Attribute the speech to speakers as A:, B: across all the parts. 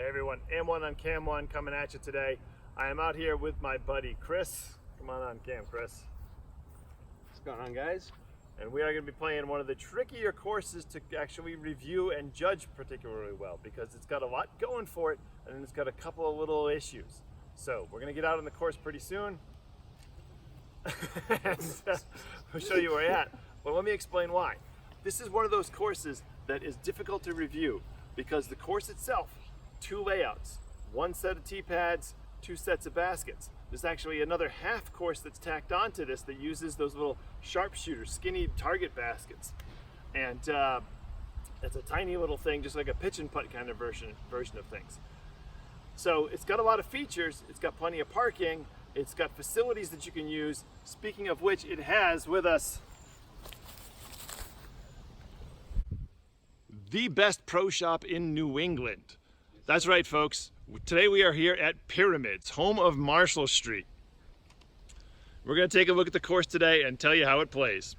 A: Hey everyone, AM1 on CAM1 coming at you today. I am out here with my buddy Chris. Come on cam, Chris.
B: What's going on, guys?
A: And we are going to be playing one of the trickier courses to actually review and judge particularly well, because it's got a lot going for it and it's got a couple of little issues. So we're going to get out on the course pretty soon. We'll show you where we're at. But let me explain why. This is one of those courses that is difficult to review because the course itself, two layouts, one set of tee pads, two sets of baskets. There's actually another half course that's tacked onto this that uses those little sharpshooter, skinny target baskets. And it's a tiny little thing, just like a pitch and putt kind of version of things. So it's got a lot of features. It's got plenty of parking. It's got facilities that you can use. Speaking of which, it has with us the best pro shop in New England. That's right, folks. Today we are here at Pyramids, home of Marshall Street. We're going to take a look at the course today and tell you how it plays.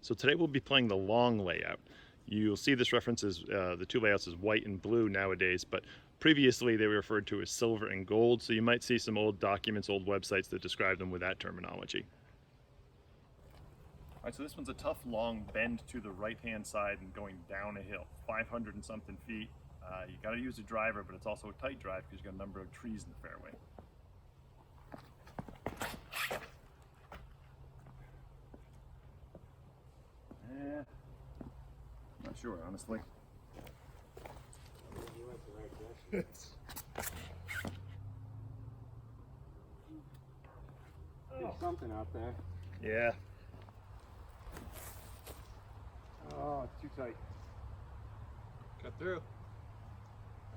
A: So today we'll be playing the long layout. You'll see this references the two layouts as white and blue nowadays, but previously they were referred to as silver and gold, so you might see some old documents, old websites that describe them with that terminology. All right, so this one's a tough long bend to the right-hand side and going down a hill, 500 and something feet. You got to use a driver, but it's also a tight drive because you got a number of trees in the fairway. Not sure, honestly.
B: You went the right direction. There's something out there.
A: Yeah.
B: Oh, it's too tight. Cut through.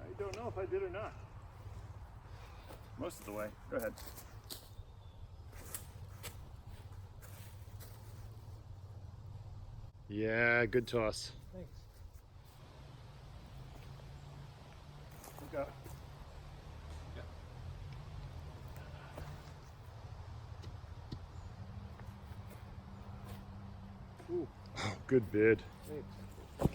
A: I don't know if I did or not. Most of the way. Go ahead. Yeah, good toss.
B: Thanks.
A: Look out.
B: Yeah. Ooh.
A: Oh, good bid.
B: Thanks. Good.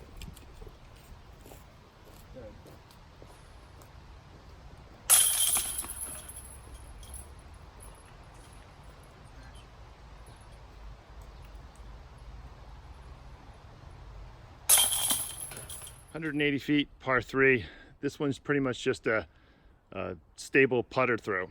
A: .180 feet, par 3. This one's pretty much just a stable putter throw.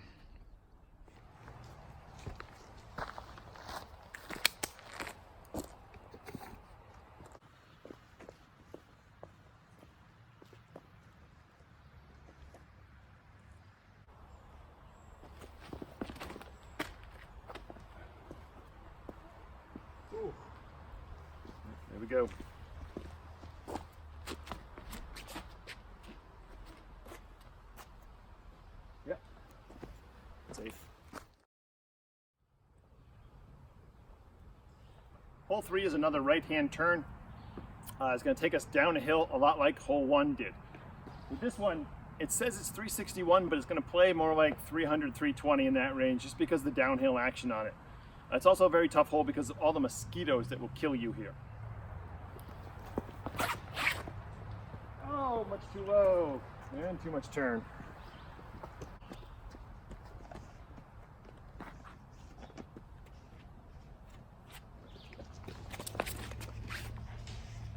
B: Ooh.
A: There we go. Yep. Safe. Hole 3 is another right-hand turn. It's going to take us down a hill a lot like hole 1 did. With this one, it says it's 361, but it's going to play more like 300, 320 in that range just because of the downhill action on it. It's also a very tough hole because of all the mosquitoes that will kill you here. Oh, much too low and too much turn.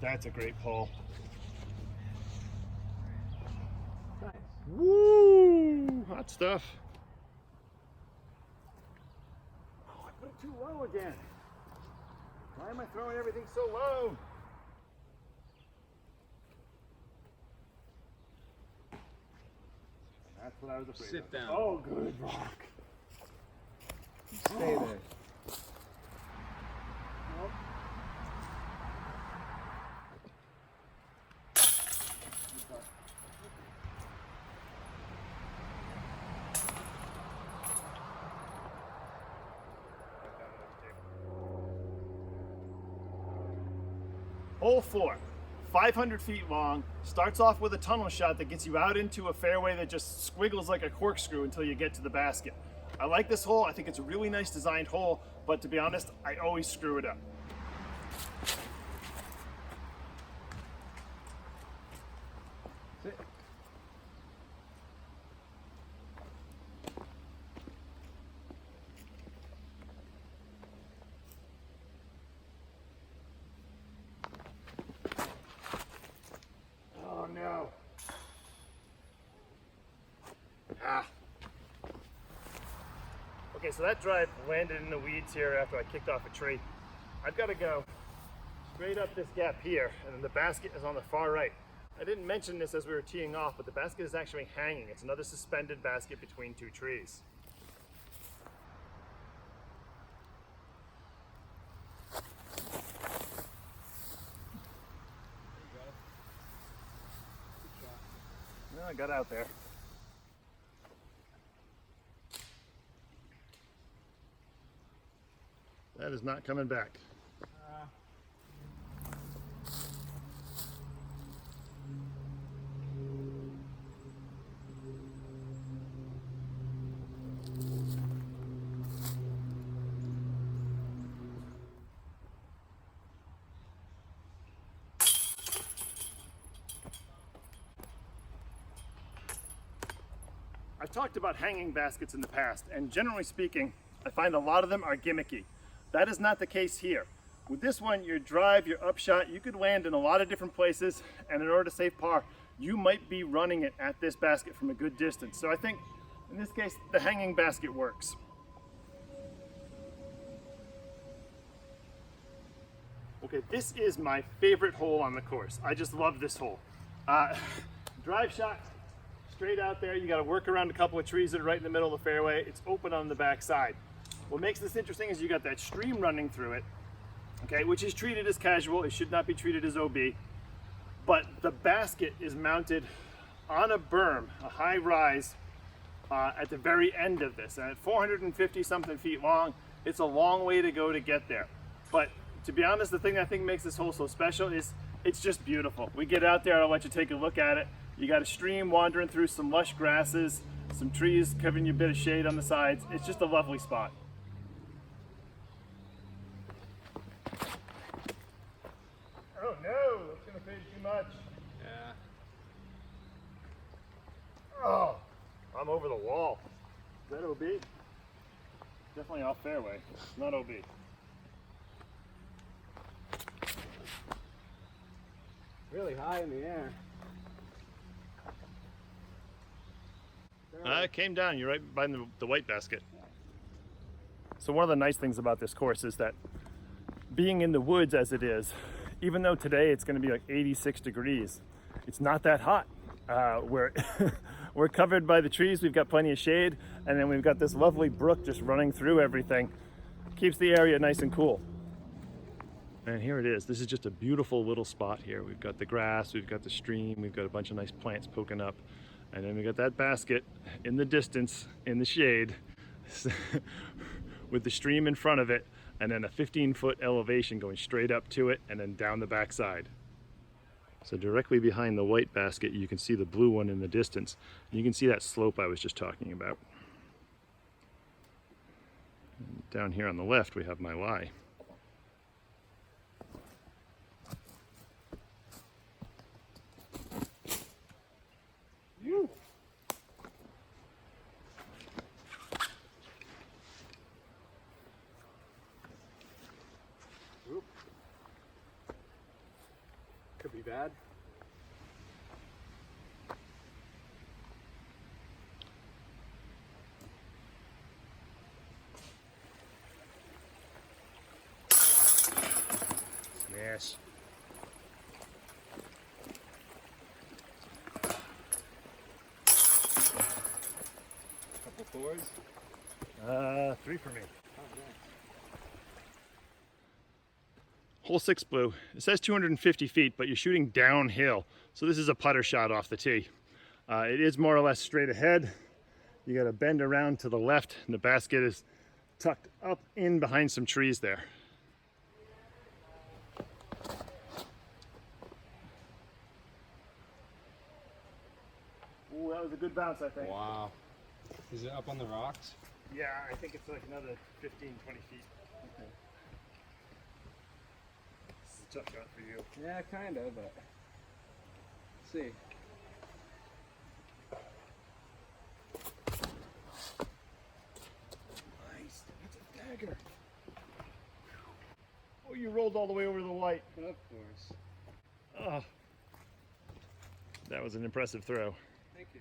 A: That's a great pull.
B: Nice.
A: Woo! Hot stuff. Oh, I put it too low again. Why am I throwing everything so low? That's what I was afraid of.
B: Sit down.
A: Oh, good rock.
B: Stay there.
A: Nope. Hole 4, 500 feet long, starts off with a tunnel shot that gets you out into a fairway that just squiggles like a corkscrew until you get to the basket. I like this hole. I think it's a really nice designed hole, but to be honest, I always screw it up.
B: Sit.
A: Oh no. Ah. Okay, so that drive landed in the weeds here after I kicked off a tree. I've got to go straight up this gap here, and then the basket is on the far right. I didn't mention this as we were teeing off, but the basket is actually hanging. It's another suspended basket between two trees. Well, I got out there. That is not coming back. I've talked about hanging baskets in the past, and generally speaking, I find a lot of them are gimmicky. That is not the case here. With this one, your drive, your upshot, you could land in a lot of different places, and in order to save par, you might be running it at this basket from a good distance. So I think, in this case, the hanging basket works. Okay, this is my favorite hole on the course. I just love this hole. Drive shot, straight out there. You got to work around a couple of trees that are right in the middle of the fairway. It's open on the back side. What makes this interesting is you got that stream running through it, okay, which is treated as casual. It should not be treated as OB. But the basket is mounted on a berm, a high rise, at the very end of this. And at 450 something feet long, it's a long way to go to get there. But to be honest, the thing I think makes this hole so special is it's just beautiful. We get out there, I'll let you take a look at it. You got a stream wandering through some lush grasses, some trees covering you a bit of shade on the sides. It's just a lovely spot. Oh no, that's gonna fade too much.
B: Yeah.
A: Oh, I'm over the wall. Is that OB? Definitely off fairway. It's not OB.
B: Really high in the air.
A: It came down. You're right by the white basket. So one of the nice things about this course is that being in the woods as it is, even though today it's going to be like 86 degrees, it's not that hot. We're covered by the trees. We've got plenty of shade, and then we've got this lovely brook just running through everything. Keeps the area nice and cool. And here it is. This is just a beautiful little spot here. We've got the grass, we've got the stream, we've got a bunch of nice plants poking up. And then we got that basket in the distance, in the shade, with the stream in front of it, and then a 15-foot elevation going straight up to it and then down the backside. So directly behind the white basket, you can see the blue one in the distance. And you can see that slope I was just talking about. And down here on the left, we have my lie.
B: Could be bad.
A: Smash.
B: Couple fours.
A: 3 for me.
B: Oh, nice.
A: Hole 6 blue. It says 250 feet, but you're shooting downhill. So this is a putter shot off the tee. It is more or less straight ahead. You got to bend around to the left, and the basket is tucked up in behind some trees there. That was a good bounce, I think.
B: Wow. Is it up on the rocks?
A: Yeah, I think it's like another 15, 20 feet.
B: Okay.
A: This is a tough shot for you.
B: Yeah, kind of, but let's see.
A: Nice. That's a dagger. Oh, you rolled all the way over to the white.
B: Of course.
A: Oh. That was an impressive throw.
B: Thank you.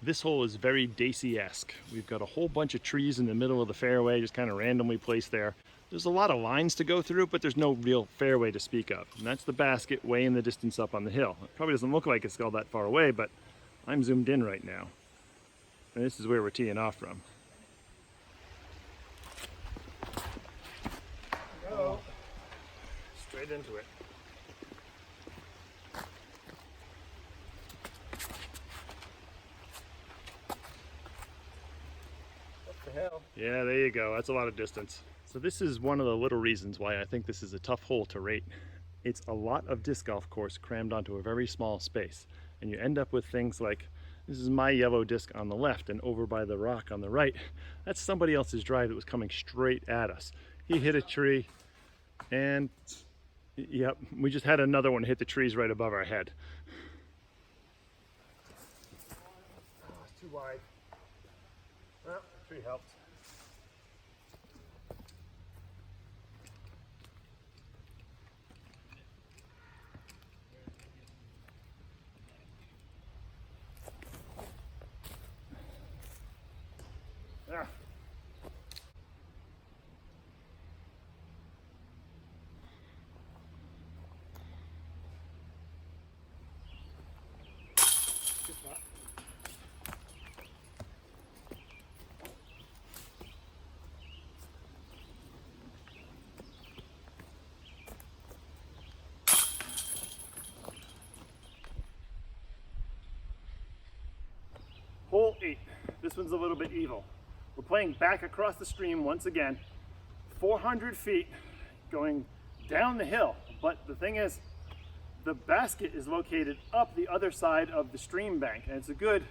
A: This hole is very Daisy-esque. We've got a whole bunch of trees in the middle of the fairway, just kind of randomly placed there. There's a lot of lines to go through, but there's no real fairway to speak of. And that's the basket way in the distance up on the hill. It probably doesn't look like it's all that far away, but I'm zoomed in right now. And this is where we're teeing off from. Go. Straight into it.
B: Hell.
A: Yeah, there you go. That's a lot of distance. So this is one of the little reasons why I think this is a tough hole to rate. It's a lot of disc golf course crammed onto a very small space. And you end up with things like, this is my yellow disc on the left, and over by the rock on the right, that's somebody else's drive that was coming straight at us. He hit a tree, and yep, we just had another one hit the trees right above our head. Oh, it's too wide. Well, the tree helped. Ah. Good spot. Hole 8. This one's a little bit evil. We're playing back across the stream once again, 400 feet going down the hill. But the thing is, the basket is located up the other side of the stream bank, and it's a good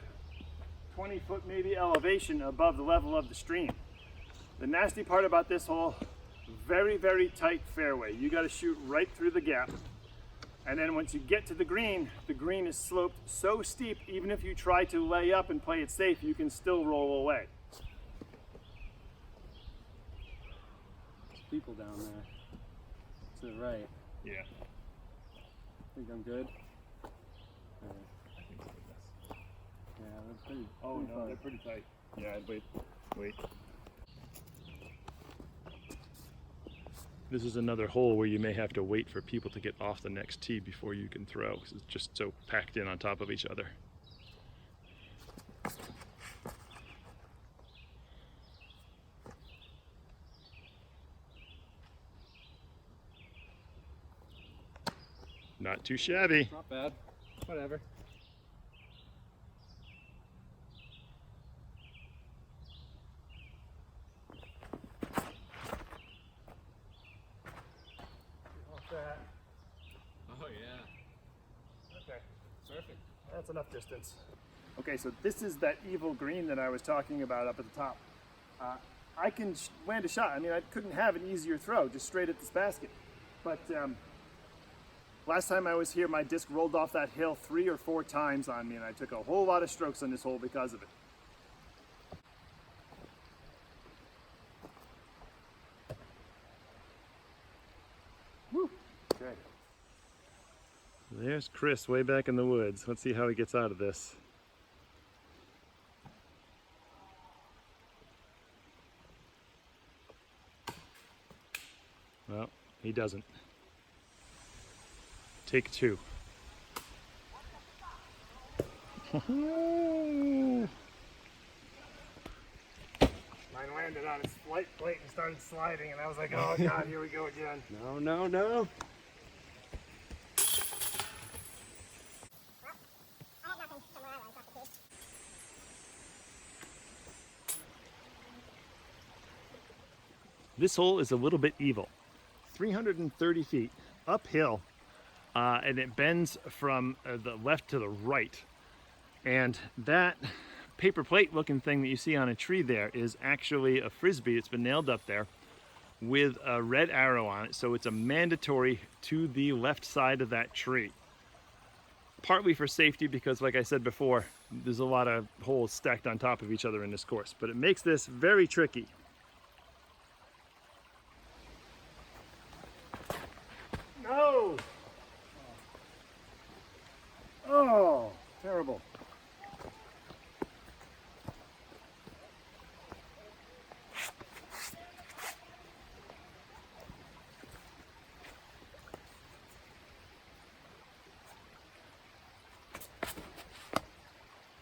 A: 20 foot maybe elevation above the level of the stream. The nasty part about this hole, very, very tight fairway. You got to shoot right through the gap. And then once you get to the green is sloped so steep, even if you try to lay up and play it safe, you can still roll away.
B: There's people down there. To the right.
A: Yeah.
B: Think I'm good? Yeah, they're pretty.
A: Oh
B: pretty
A: no,
B: far.
A: they're pretty tight. Yeah, wait. This is another hole where you may have to wait for people to get off the next tee before you can throw, because it's just so packed in on top of each other. Not too shabby.
B: Not bad. Whatever.
A: That.
B: Oh yeah.
A: Okay,
B: Perfect.
A: that's enough distance. Okay, so this is that evil green that I was talking about up at the top. I can land a shot. I mean, I couldn't have an easier throw, just straight at this basket. But last time I was here, my disc rolled off that hill 3 or 4 times on me, and I took a whole lot of strokes on this hole because of it. Woo. Okay. There's Chris way back in the woods. Let's see how he gets out of this. Well, he doesn't. Take 2. Mine landed on its flight plate and started sliding, and I was like, oh god, here we go again.
B: No, no, no.
A: This hole is a little bit evil. 330 feet uphill, and it bends from the left to the right. And that paper plate looking thing that you see on a tree there is actually a frisbee. It's been nailed up there with a red arrow on it, so it's a mandatory to the left side of that tree. Partly for safety, because like I said before, there's a lot of holes stacked on top of each other in this course, but it makes this very tricky. No! Oh, terrible.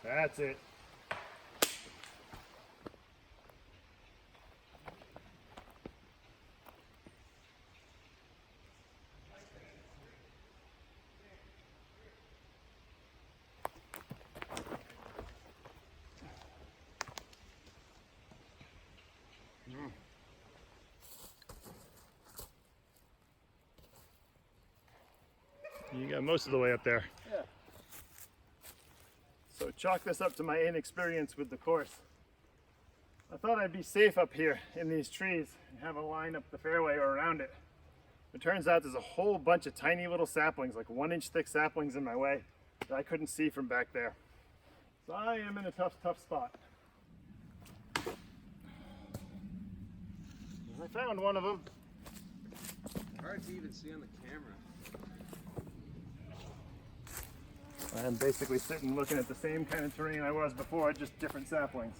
A: That's it. You got most of the way up there.
B: Yeah.
A: So chalk this up to my inexperience with the course. I thought I'd be safe up here in these trees and have a line up the fairway or around it. It turns out there's a whole bunch of tiny little saplings, like 1-inch thick saplings in my way that I couldn't see from back there. So I am in a tough spot. I found one of them.
B: Hard to even see on the camera.
A: I'm basically sitting looking at the same kind of terrain I was before, just different saplings.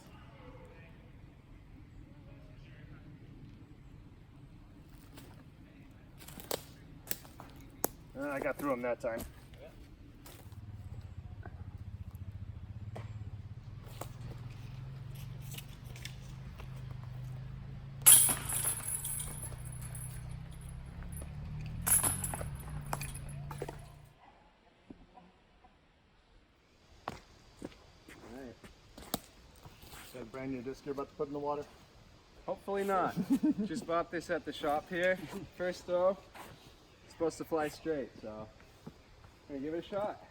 A: I got through them that time. That brand new disc you're about to put in the water?
B: Hopefully not. Just bought this at the shop here. First throw. It's supposed to fly straight, so I'm gonna give it a shot.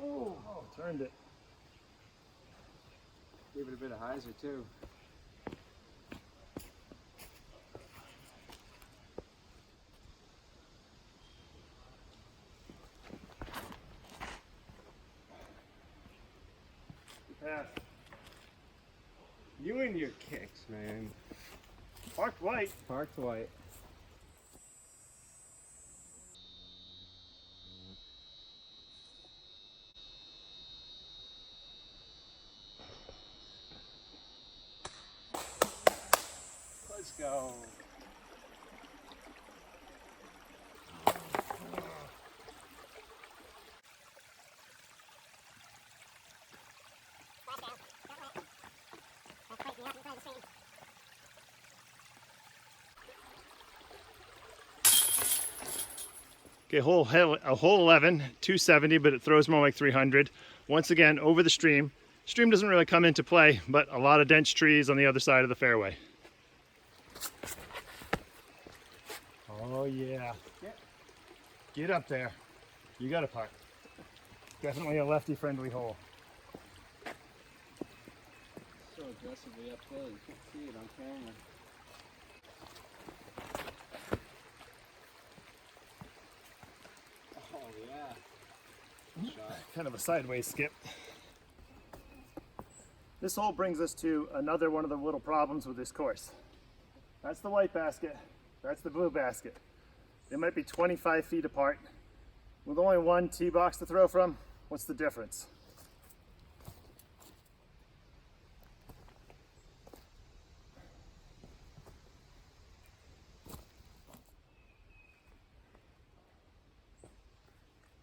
A: Oh, turned it.
B: Gave it a bit of hyzer too.
A: Pass.
B: You and your kicks, man.
A: Parked white.
B: Parked white. Let's go.
A: Okay, hole 11, 270, but it throws more like 300. Once again, over the stream. Stream doesn't really come into play, but a lot of dense trees on the other side of the fairway. Oh yeah. Get up there. You got a putt. Definitely a lefty-friendly hole.
B: So aggressively uphill, you can't see it on camera. Oh yeah. Shot.
A: Kind of a sideways skip. This hole brings us to another one of the little problems with this course. That's the white basket. That's the blue basket. They might be 25 feet apart. With only one tee box to throw from, what's the difference?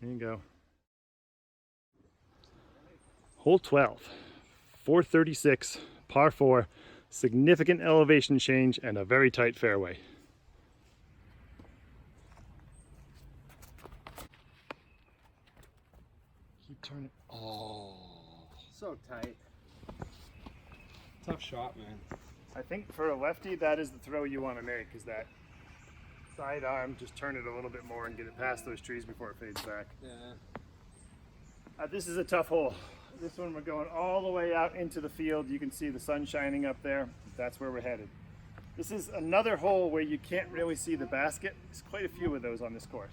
A: There you go. Hole 12, 436, par 4, significant elevation change and a very tight fairway.
C: Turn it. Oh.
B: So tight. Tough shot, man.
A: I think for a lefty, that is the throw you want to make, is that side arm, just turn it a little bit more and get it past those trees before it fades back.
B: Yeah.
A: This is a tough hole. This one we're going all the way out into the field. You can see the sun shining up there. That's where we're headed. This is another hole where you can't really see the basket. There's quite a few of those on this course.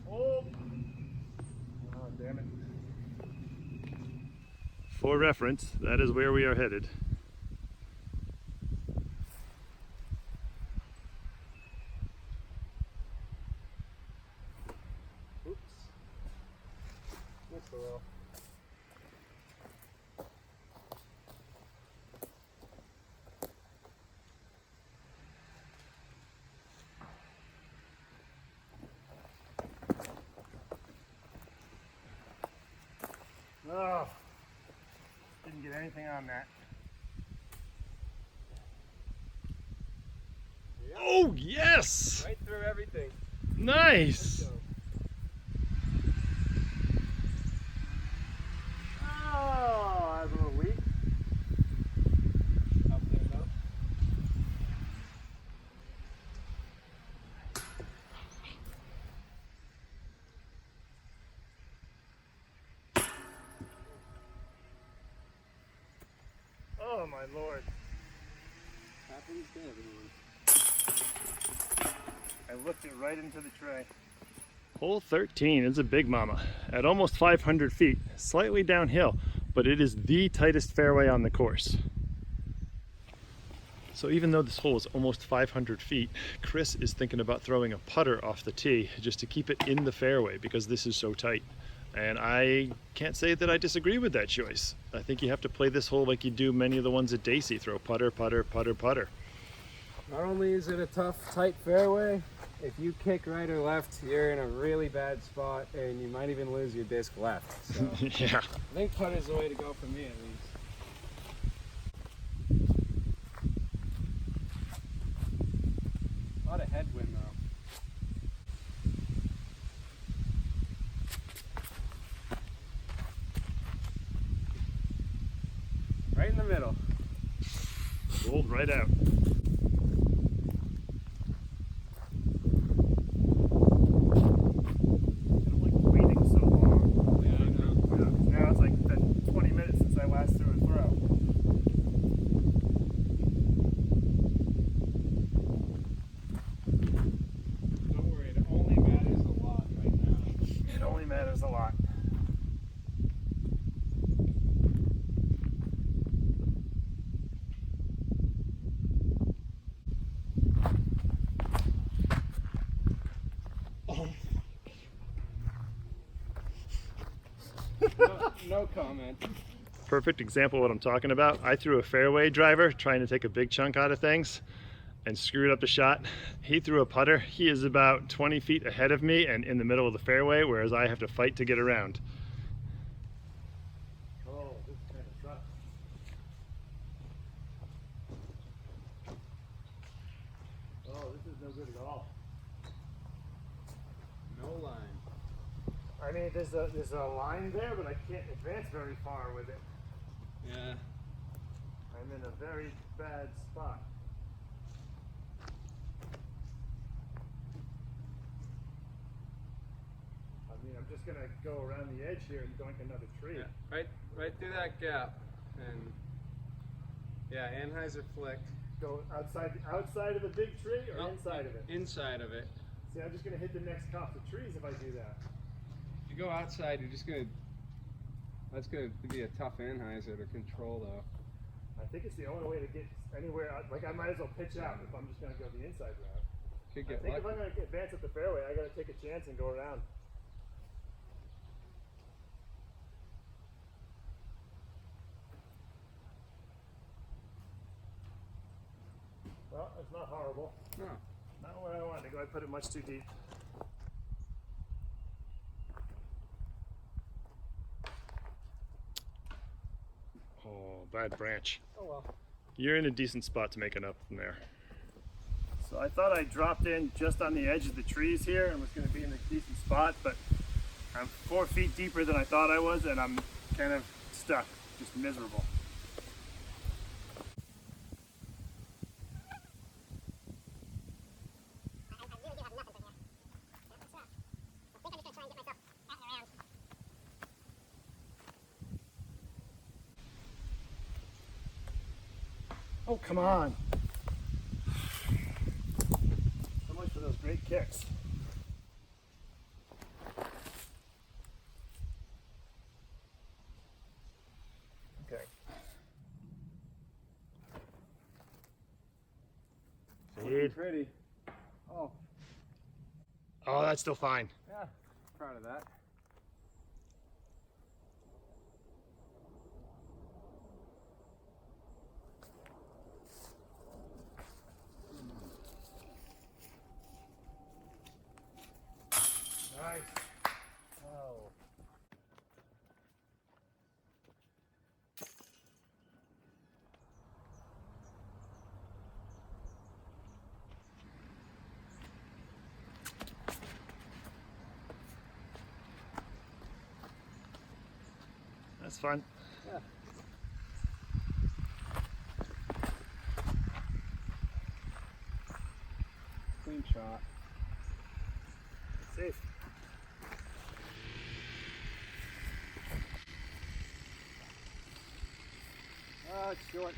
A: Oh, damn it. For reference, that is where we are headed.
B: Oops. Missed a little.
A: Oh, didn't get anything on that.
B: Yep.
C: Oh, yes!
B: Right through everything.
C: Nice!
A: Oh, I was a little weak.
B: Up there though.
A: Oh my lord.
B: Happens to everyone.
A: I looked it right into the tray.
C: Hole 13 is a big mama at almost 500 feet, slightly downhill, but it is the tightest fairway on the course. So even though this hole is almost 500 feet, Chris is thinking about throwing a putter off the tee just to keep it in the fairway because this is so tight. And I can't say that I disagree with that choice. I think you have to play this hole like you do many of the ones at Dacey. Throw putter, putter, putter, putter.
B: Not only is it a tough, tight fairway, if you kick right or left, you're in a really bad spot and you might even lose your disc left. So
C: Yeah.
B: I think putter's the way to go for me at least. A lot of headwind though. Right in the middle.
C: Rolled right out.
A: I don't like waiting so long.
B: Yeah, I know.
A: Now it's like been 20 minutes since I last threw a throw.
B: Don't worry, it only matters a lot right now.
A: It only matters a lot.
B: No comment.
C: Perfect example of what I'm talking about. I threw a fairway driver trying to take a big chunk out of things and screwed up the shot. He threw a putter. He is about 20 feet ahead of me and in the middle of the fairway, whereas I have to fight to get around.
A: Oh, this kind of sucks. Oh, this is no good at all.
B: No line.
A: I mean, there's a line there, but I can't advance very far with it.
B: Yeah.
A: I'm in a very bad spot. I mean, I'm just gonna go around the edge here and doink another tree.
B: Yeah. Right through that gap. And yeah, Anheuser flick.
A: Go outside of the big tree or
B: No,
A: inside of it?
B: Inside of it.
A: See, I'm just gonna hit the next copse of trees if I do that.
B: If you go outside, you're just gonna. That's gonna be a tough Anheuser to control, though.
A: I think it's the only way to get anywhere. Like I might as well pitch out if I'm just gonna go the inside route.
B: Could
A: I
B: get
A: think if
B: lucky.
A: I'm gonna advance up the fairway, I gotta take a chance and go around. Well, it's not horrible.
B: No.
A: Not where I wanted to go. I put it much too deep.
C: Oh, bad branch.
B: Oh well.
C: You're in a decent spot to make it up from there.
A: So I thought I dropped in just on the edge of the trees here and was going to be in a decent spot, but I'm 4 feet deeper than I thought I was, and I'm kind of stuck, just miserable. Oh, come on. So much for those great kicks. Okay.
B: Looking pretty. Oh,
C: Oh, that's still fine.
B: yeah. Proud of that.
A: Nice. Oh.
C: That's fun.
B: Yeah. Clean shot.
A: Safe.
B: Oh, it's short.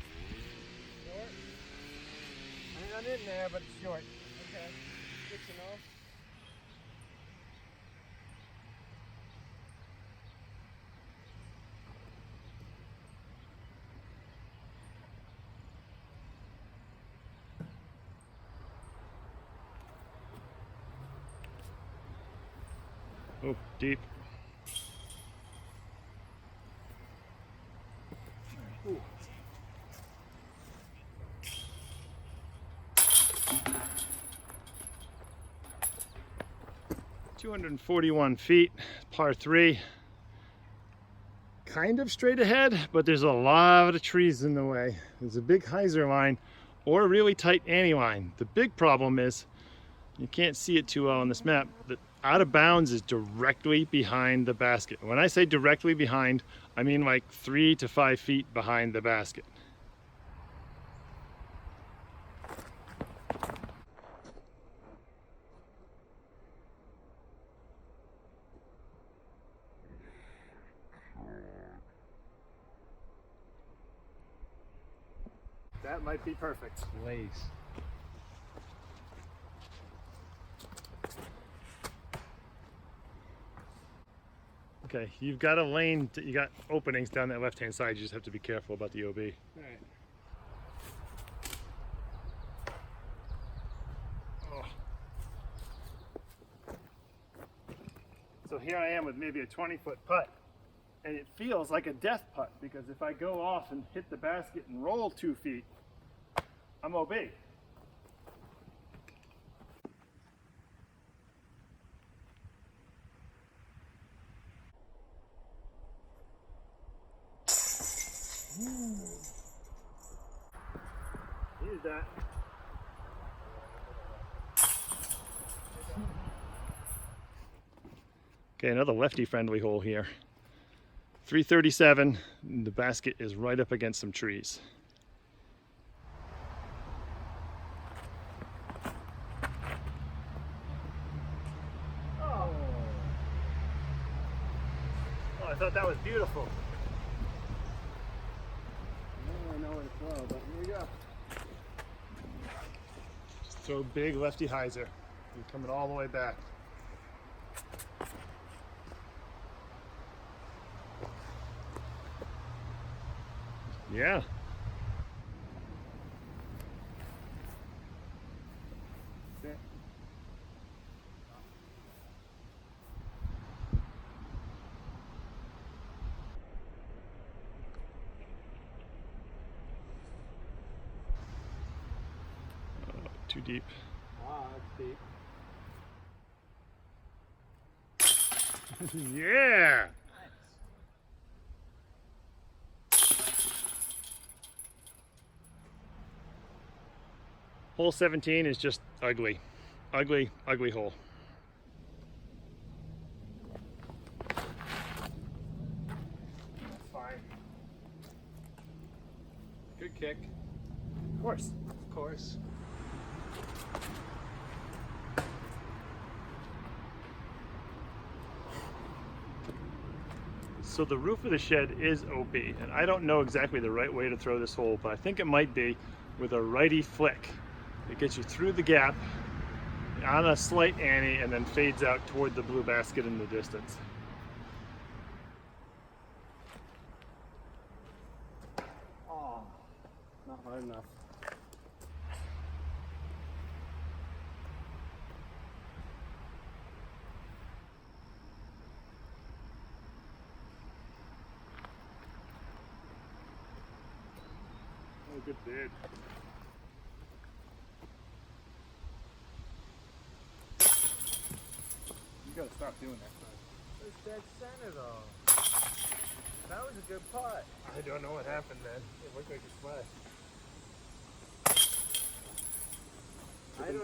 B: Short? I'm in there, but it's short. Okay. Good to know.
C: Oh, deep.
A: Ooh.
C: $241 feet, par 3. Kind of straight ahead, but there's a lot of trees in the way. There's a big hyzer line or a really tight Annie line. The big problem is, you can't see it too well on this map, that out of bounds is directly behind the basket. When I say directly behind, I mean like 3 to 5 feet behind the basket.
A: That might be perfect.
B: Lace.
C: Okay, you've got a lane, you got openings down that left-hand side. You just have to be careful about the OB.
B: All right.
A: So here I am with maybe a 20-foot putt, and it feels like a death putt because if I go off and hit the basket and roll 2 feet, I'm OB. Needed that.
C: Okay, another lefty-friendly hole here. 337, the basket is right up against some trees.
A: Oh, I thought that was beautiful.
B: I don't really know where to throw, but here we go.
C: Just throw big lefty hyzer. You're coming all the way back. Yeah.
B: That's it.
C: Too deep.
B: Ah, that's deep.
C: Yeah. Hole 17 is just ugly. Ugly, ugly hole.
A: That's fine.
B: Good kick.
A: Of course.
B: Of course.
C: So the roof of the shed is OP, and I don't know exactly the right way to throw this hole, but I think it might be with a righty flick. It gets you through the gap on a slight ante and then fades out toward the blue basket in the distance.
B: Oh, not hard enough.
C: Oh, good bid.
A: You gotta stop doing that.
B: It's dead center though. That was a good putt.
A: I don't know what happened then. It looked like a splash.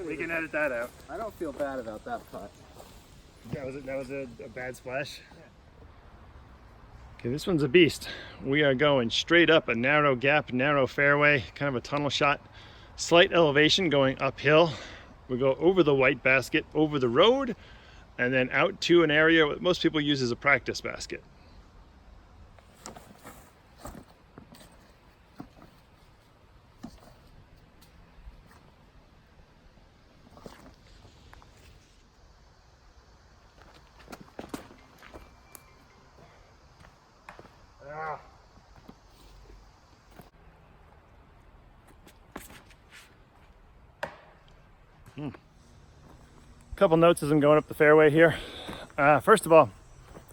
A: We can edit that out.
B: I don't feel bad about that putt.
A: That was a bad splash.
C: Okay, this one's a beast. We are going straight up a narrow gap, narrow fairway, kind of a tunnel shot. Slight elevation going uphill. We go over the white basket, over the road, and then out to an area that most people use as a practice basket.
A: Ah.
C: Couple notes as I'm going up the fairway here. First of all,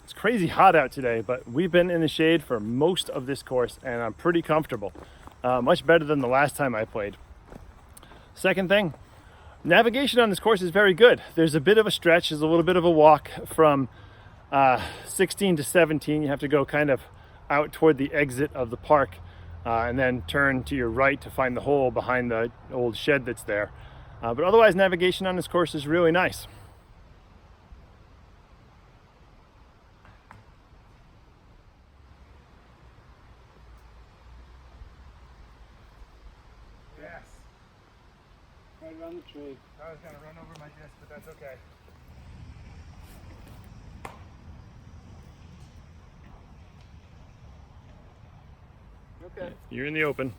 C: it's crazy hot out today, but we've been in the shade for most of this course and I'm pretty comfortable. Much better than the last time I played. Second thing, navigation on this course is very good. There's a bit of a stretch, there's a little bit of a walk from 16 to 17. You have to go kind of out toward the exit of the park and then turn to your right to find the hole behind the old shed that's there. But otherwise, navigation on this course is really nice.
A: Yes.
B: Right around the tree.
A: I was gonna run over my disc, but that's okay.
B: Okay.
C: You're in the open.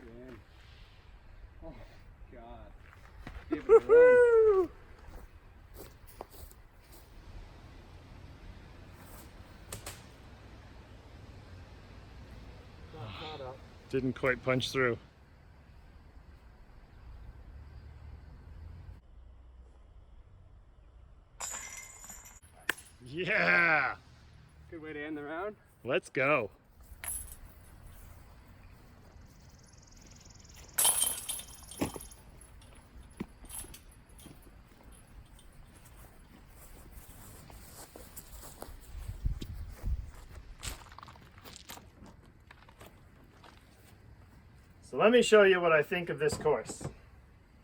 B: Man. Oh God. Give it a run. Not caught up.
C: Didn't quite punch through. Yeah,
B: Good way to end the round.
C: let's go.
A: So let me show you what I think of this course.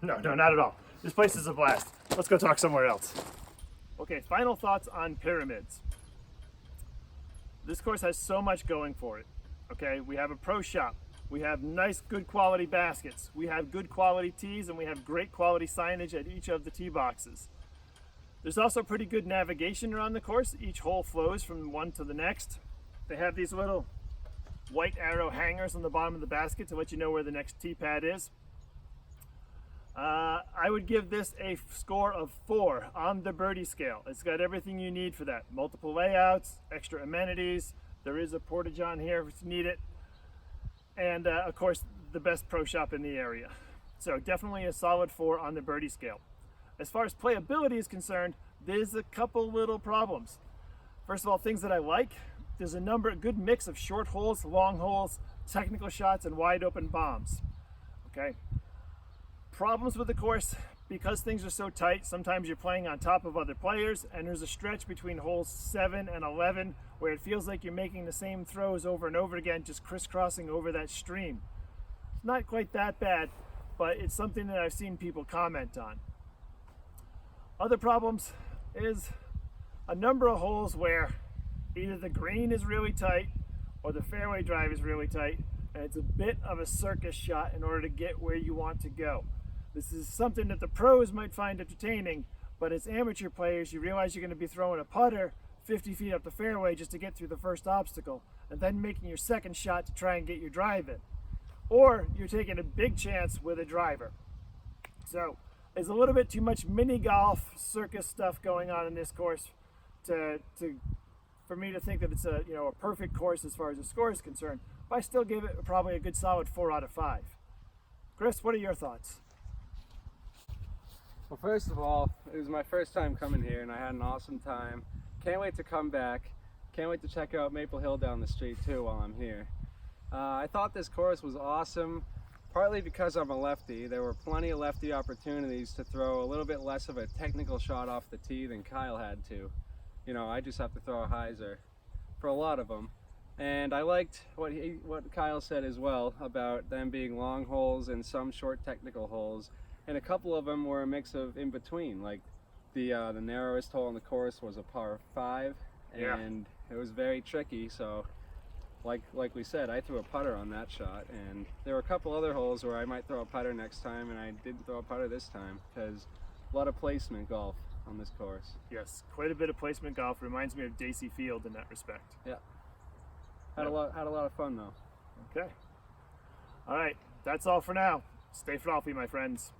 A: No, not at all. This place is a blast. Let's go talk somewhere else. Okay, final thoughts on Pyramids. This course has so much going for it. Okay, we have a pro shop. We have nice, good quality baskets. We have good quality tees, and we have great quality signage at each of the tee boxes. There's also pretty good navigation around the course. Each hole flows from one to the next. They have these little white arrow hangers on the bottom of the basket to let you know where the next tee pad is. I would give this a score of 4 on the birdie scale. It's got everything you need for that. Multiple layouts, extra amenities. There is a porta-john here if you need it. And of course, the best pro shop in the area. So definitely a solid 4 on the birdie scale. As far as playability is concerned, there's a couple little problems. First of all, things that I like. There's a good mix of short holes, long holes, technical shots, and wide open bombs. Okay. Problems with the course, because things are so tight, sometimes you're playing on top of other players, and there's a stretch between holes 7 and 11 where it feels like you're making the same throws over and over again, just crisscrossing over that stream. It's not quite that bad, but it's something that I've seen people comment on. Other problems is a number of holes where either the green is really tight or the fairway drive is really tight, and it's a bit of a circus shot in order to get where you want to go. This is something that the pros might find entertaining, but as amateur players, you realize you're going to be throwing a putter 50 feet up the fairway just to get through the first obstacle, and then making your second shot to try and get your drive in. Or you're taking a big chance with a driver. So there's a little bit too much mini golf circus stuff going on in this course for me to think that it's a perfect course as far as the score is concerned. But I still give it probably a good solid 4 out of 5. Chris, what are your thoughts?
B: Well, first of all, it was my first time coming here and I had an awesome time. Can't wait to come back. Can't wait to check out Maple Hill down the street too while I'm here. I thought this course was awesome, partly because I'm a lefty. There were plenty of lefty opportunities to throw a little bit less of a technical shot off the tee than Kyle had to. I just have to throw a hyzer for a lot of them. And I liked what Kyle said as well about them being long holes and some short technical holes. And a couple of them were a mix of in between. Like the narrowest hole on the course was a par 5, and it was very tricky. So, like we said, I threw a putter on that shot, and there were a couple other holes where I might throw a putter next time, and I didn't throw a putter this time because a lot of placement golf on this course.
A: Yes, quite a bit of placement golf. Reminds me of Daisy Field in that respect.
B: Yeah, had a lot of fun though.
A: Okay. All right, that's all for now. Stay frothy, my friends.